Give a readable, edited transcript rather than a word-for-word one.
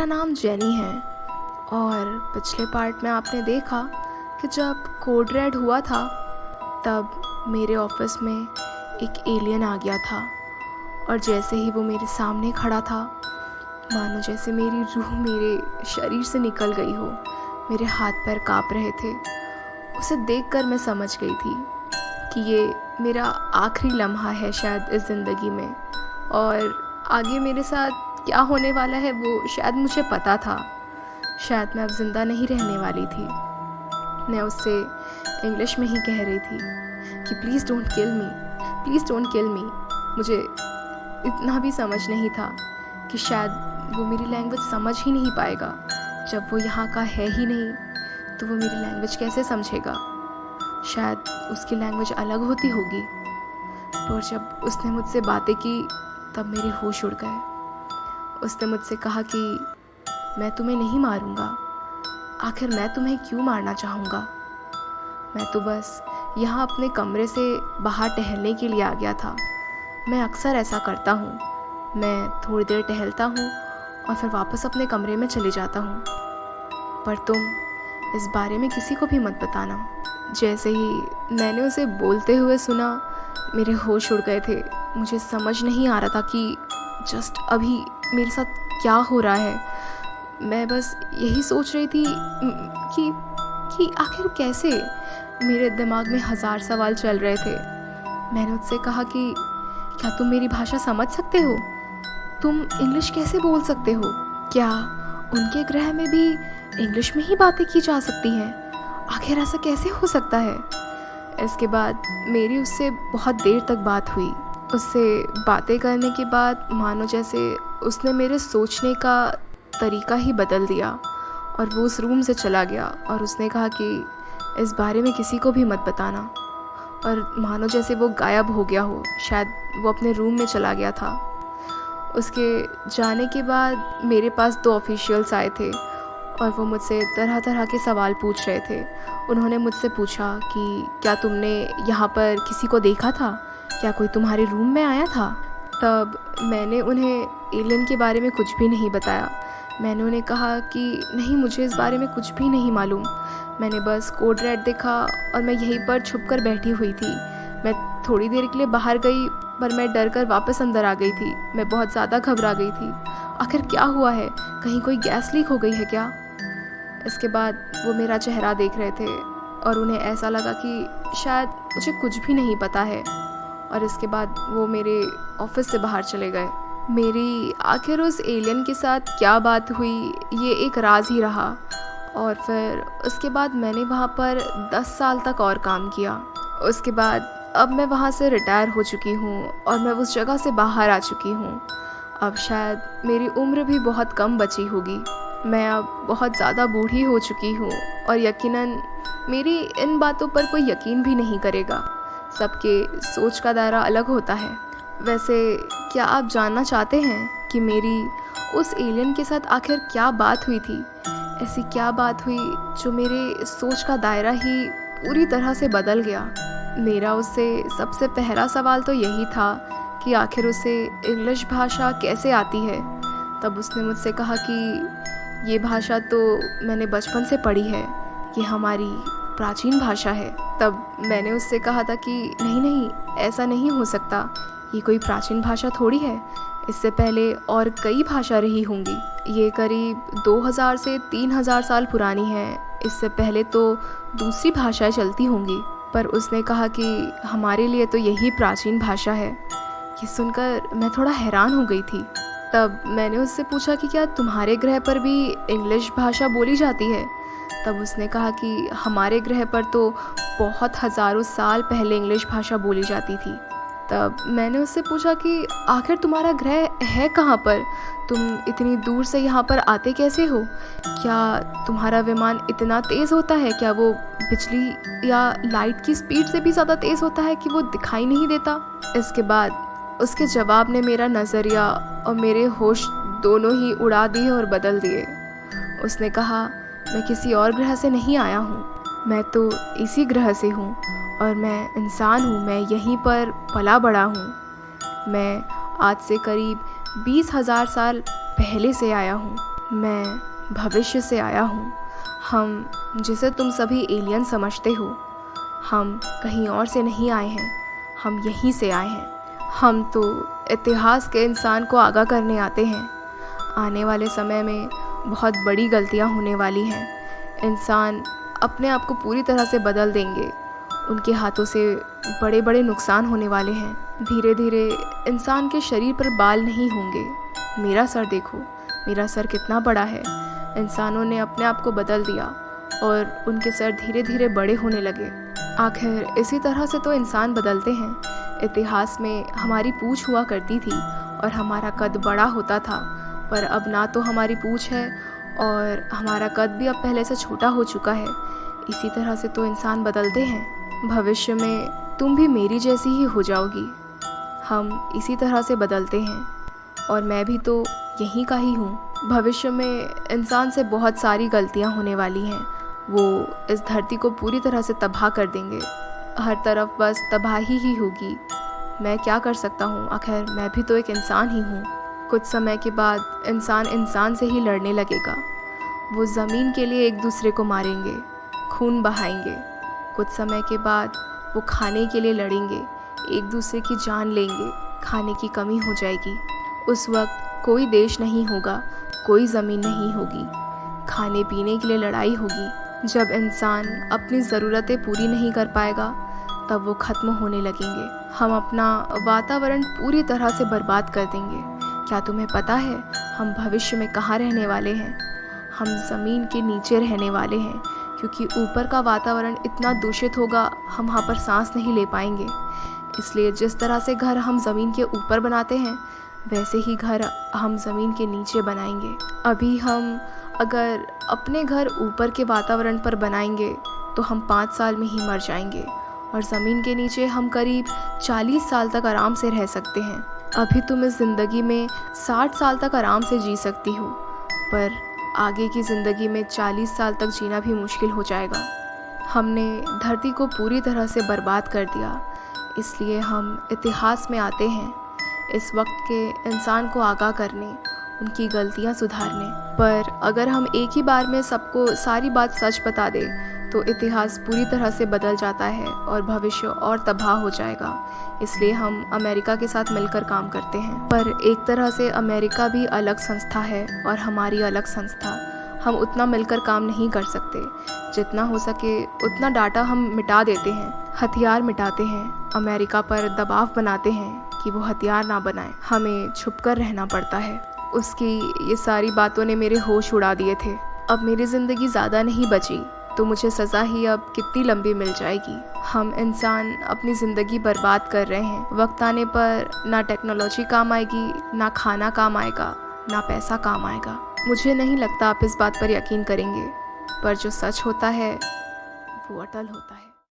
मेरा नाम जेनी है और पिछले पार्ट में आपने देखा कि जब कोड रेड हुआ था तब मेरे ऑफिस में एक एलियन आ गया था और जैसे ही वो मेरे सामने खड़ा था मानो जैसे मेरी रूह मेरे शरीर से निकल गई हो। मेरे हाथ पैर काँप रहे थे। उसे देखकर मैं समझ गई थी कि ये मेरा आखिरी लम्हा है शायद इस ज़िंदगी में, और आगे मेरे साथ क्या होने वाला है वो शायद मुझे पता था। शायद मैं अब ज़िंदा नहीं रहने वाली थी। मैं उससे इंग्लिश में ही कह रही थी कि please don't kill me, please don't kill me. मुझे इतना भी समझ नहीं था कि शायद वो मेरी लैंग्वेज समझ ही नहीं पाएगा। जब वो यहाँ का है ही नहीं तो वो मेरी लैंग्वेज कैसे समझेगा। शायद उसकी लैंग्वेज अलग होती होगी। पर जब उसने मुझसे बातें की तब मेरे होश उड़ गए। उसने मुझसे कहा कि मैं तुम्हें नहीं मारूंगा, आखिर मैं तुम्हें क्यों मारना चाहूँगा। मैं तो बस यहाँ अपने कमरे से बाहर टहलने के लिए आ गया था। मैं अक्सर ऐसा करता हूँ, मैं थोड़ी देर टहलता हूँ और फिर वापस अपने कमरे में चले जाता हूँ। पर तुम इस बारे में किसी को भी मत बताना। जैसे ही मैंने उसे बोलते हुए सुना मेरे होश उड़ गए थे। मुझे समझ नहीं आ रहा था कि जस्ट अभी मेरे साथ क्या हो रहा है। मैं बस यही सोच रही थी कि आखिर कैसे। मेरे दिमाग में 1000 सवाल चल रहे थे। मैंने उससे कहा कि क्या तुम मेरी भाषा समझ सकते हो? तुम इंग्लिश कैसे बोल सकते हो? क्या उनके ग्रह में भी इंग्लिश में ही बातें की जा सकती हैं? आखिर ऐसा कैसे हो सकता है? इसके बाद मेरी उससे बहुत देर तक बात हुई। उससे बातें करने के बाद मानो जैसे उसने मेरे सोचने का तरीका ही बदल दिया और वो उस रूम से चला गया और उसने कहा कि इस बारे में किसी को भी मत बताना। और मानो जैसे वो गायब हो गया हो, शायद वो अपने रूम में चला गया था। उसके जाने के बाद मेरे पास 2 ऑफिशियल्स आए थे और वो मुझसे तरह तरह के सवाल पूछ रहे थे। उन्होंने मुझसे पूछा कि क्या तुमने यहाँ पर किसी को देखा था? क्या कोई तुम्हारे रूम में आया था? तब मैंने उन्हें एलियन के बारे में कुछ भी नहीं बताया। मैंने उन्हें कहा कि नहीं, मुझे इस बारे में कुछ भी नहीं मालूम। मैंने बस कोड रेड देखा और मैं यहीं पर छुप कर बैठी हुई थी। मैं थोड़ी देर के लिए बाहर गई पर मैं डर कर वापस अंदर आ गई थी। मैं बहुत ज़्यादा घबरा गई थी। आखिर क्या हुआ है? कहीं कोई गैस लीक हो गई है क्या? इसके बाद वो मेरा चेहरा देख रहे थे और उन्हें ऐसा लगा कि शायद मुझे कुछ भी नहीं पता है, और इसके बाद वो मेरे ऑफिस से बाहर चले गए। मेरी आखिर उस एलियन के साथ क्या बात हुई ये एक राज ही रहा। और फिर उसके बाद मैंने वहाँ पर 10 साल तक और काम किया। उसके बाद अब मैं वहाँ से रिटायर हो चुकी हूँ और मैं उस जगह से बाहर आ चुकी हूँ। अब शायद मेरी उम्र भी बहुत कम बची होगी। मैं अब बहुत ज़्यादा बूढ़ी हो चुकी हूँ और यकीनन मेरी इन बातों पर कोई यकीन भी नहीं करेगा। सबके सोच का दायरा अलग होता है। वैसे क्या आप जानना चाहते हैं कि मेरी उस एलियन के साथ आखिर क्या बात हुई थी? ऐसी क्या बात हुई जो मेरे सोच का दायरा ही पूरी तरह से बदल गया? मेरा उससे सबसे पहला सवाल तो यही था कि आखिर उसे इंग्लिश भाषा कैसे आती है। तब उसने मुझसे कहा कि ये भाषा तो मैंने बचपन से पढ़ी है, ये हमारी प्राचीन भाषा है। तब मैंने उससे कहा था कि नहीं नहीं, ऐसा नहीं हो सकता, ये कोई प्राचीन भाषा थोड़ी है। इससे पहले और कई भाषा रही होंगी। ये करीब 2000 से 3000 साल पुरानी है। इससे पहले तो दूसरी भाषाएं चलती होंगी। पर उसने कहा कि हमारे लिए तो यही प्राचीन भाषा है। ये सुनकर मैं थोड़ा हैरान हो गई थी। तब मैंने उससे पूछा कि क्या तुम्हारे ग्रह पर भी इंग्लिश भाषा बोली जाती है? तब उसने कहा कि हमारे ग्रह पर तो बहुत हज़ारों साल पहले इंग्लिश भाषा बोली जाती थी। तब मैंने उससे पूछा कि आखिर तुम्हारा ग्रह है कहाँ पर? तुम इतनी दूर से यहाँ पर आते कैसे हो? क्या तुम्हारा विमान इतना तेज़ होता है? क्या वो बिजली या लाइट की स्पीड से भी ज़्यादा तेज़ होता है कि वो दिखाई नहीं देता? इसके बाद उसके जवाब ने मेरा नज़रिया और मेरे होश दोनों ही उड़ा दिए और बदल दिए। उसने कहा, मैं किसी और ग्रह से नहीं आया हूँ, मैं तो इसी ग्रह से हूँ और मैं इंसान हूँ। मैं यहीं पर पला बड़ा हूँ। मैं आज से करीब 20,000 साल पहले से आया हूँ। मैं भविष्य से आया हूँ। हम जिसे तुम सभी एलियन समझते हो, हम कहीं और से नहीं आए हैं, हम यहीं से आए हैं। हम तो इतिहास के इंसान को आगाह करने आते हैं। आने वाले समय में बहुत बड़ी गलतियाँ होने वाली हैं। इंसान अपने आप को पूरी तरह से बदल देंगे। उनके हाथों से बड़े बड़े नुकसान होने वाले हैं। धीरे धीरे इंसान के शरीर पर बाल नहीं होंगे। मेरा सर देखो, मेरा सर कितना बड़ा है। इंसानों ने अपने आप को बदल दिया और उनके सर धीरे धीरे बड़े होने लगे। आखिर इसी तरह से तो इंसान बदलते हैं। इतिहास में हमारी पूँछ हुआ करती थी और हमारा कद बड़ा होता था, पर अब ना तो हमारी पूँछ है और हमारा कद भी अब पहले से छोटा हो चुका है। इसी तरह से तो इंसान बदलते हैं। भविष्य में तुम भी मेरी जैसी ही हो जाओगी। हम इसी तरह से बदलते हैं और मैं भी तो यहीं का ही हूँ। भविष्य में इंसान से बहुत सारी गलतियाँ होने वाली हैं। वो इस धरती को पूरी तरह से तबाह कर देंगे। हर तरफ बस तबाही ही होगी। मैं क्या कर सकता हूँ, आखिर मैं भी तो एक इंसान ही हूँ। कुछ समय के बाद इंसान इंसान से ही लड़ने लगेगा। वो ज़मीन के लिए एक दूसरे को मारेंगे, खून बहाएंगे। कुछ समय के बाद वो खाने के लिए लड़ेंगे, एक दूसरे की जान लेंगे, खाने की कमी हो जाएगी। उस वक्त कोई देश नहीं होगा, कोई ज़मीन नहीं होगी, खाने पीने के लिए लड़ाई होगी। जब इंसान अपनी ज़रूरतें पूरी नहीं कर पाएगा तब वो ख़त्म होने लगेंगे। हम अपना वातावरण पूरी तरह से बर्बाद कर देंगे। क्या तुम्हें पता है हम भविष्य में कहाँ रहने वाले हैं? हम ज़मीन के नीचे रहने वाले हैं, क्योंकि ऊपर का वातावरण इतना दूषित होगा हम वहाँ पर सांस नहीं ले पाएंगे। इसलिए जिस तरह से घर हम ज़मीन के ऊपर बनाते हैं, वैसे ही घर हम ज़मीन के नीचे बनाएंगे। अभी हम अगर अपने घर ऊपर के वातावरण पर बनाएंगे तो हम 5 साल में ही मर जाएंगे और ज़मीन के नीचे हम करीब 40 साल तक आराम से रह सकते हैं। अभी तुम इस ज़िंदगी में 60 साल तक आराम से जी सकती हो, पर आगे की ज़िंदगी में 40 साल तक जीना भी मुश्किल हो जाएगा। हमने धरती को पूरी तरह से बर्बाद कर दिया, इसलिए हम इतिहास में आते हैं इस वक्त के इंसान को आगाह करने, उनकी गलतियां सुधारने। पर अगर हम एक ही बार में सबको सारी बात सच बता दें तो इतिहास पूरी तरह से बदल जाता है और भविष्य और तबाह हो जाएगा। इसलिए हम अमेरिका के साथ मिलकर काम करते हैं। पर एक तरह से अमेरिका भी अलग संस्था है और हमारी अलग संस्था। हम उतना मिलकर काम नहीं कर सकते। जितना हो सके उतना डाटा हम मिटा देते हैं, हथियार मिटाते हैं, अमेरिका पर दबाव बनाते हैं कि वो हथियार ना बनाए। हमें छुपकर रहना पड़ता है। उसकी ये सारी बातों ने मेरे होश उड़ा दिए थे। अब मेरी ज़िंदगी ज़्यादा नहीं बची तो मुझे सज़ा ही अब कितनी लंबी मिल जाएगी। हम इंसान अपनी ज़िंदगी बर्बाद कर रहे हैं। वक्त आने पर ना टेक्नोलॉजी काम आएगी, ना खाना काम आएगा, ना पैसा काम आएगा। मुझे नहीं लगता आप इस बात पर यकीन करेंगे, पर जो सच होता है वो अटल होता है।